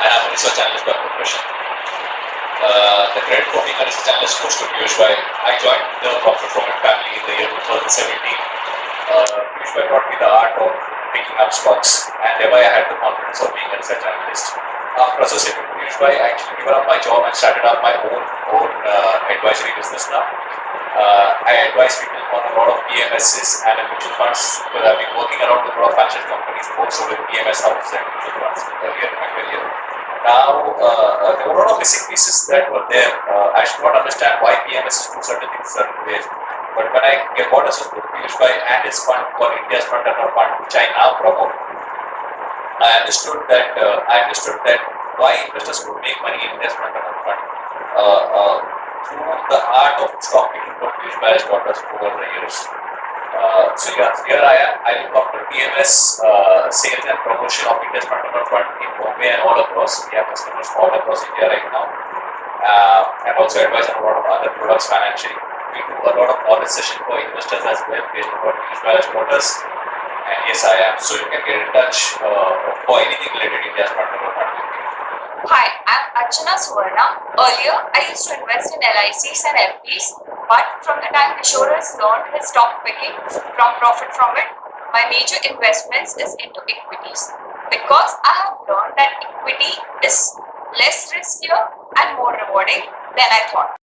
and I'm a research analyst by profession. The credit for being a research analyst goes to Piyush Bhai. I joined the Profit From It family in the year 2017. Piyush Bhai taught me the art of picking up stocks, and thereby I had the confidence of being a research analyst. After associating with Piyush Bhai, I actually given up my job and started up my own advisory business now. I advise people on a lot of PMSs and mutual funds because I've been working around with a lot of financial companies, also with PMS houses and mutual funds earlier in my career. Now, there were a lot of missing pieces that were there. I should not understand why PMS do certain things certain ways. But when I got associated with Piyush Bhai and his fund called India's Front Runner Fund, which I now promote, I understood that why investors could make money in India's Front Runner Fund. Through the art of stock picking what Piyush Bhai has taught us over the years. So here I am. I look after PMS, sales and promotion of India's Front Runner Fund in Mumbai and all across. We have customers all across India right now. And also advise on a lot of other products financially. We do a lot of knowledge session for investors as well based on what Piyush Bhai has taught us. And yes, I am. So you can get in touch for anything related to India's Front Runner Fund with me. Hi, I'm Suvarna. Earlier, I used to invest in LICs and FDs, but from the time Kishor has learned his stock picking from Profit From It, my major investments is into equities because I have learned that equity is less riskier and more rewarding than I thought.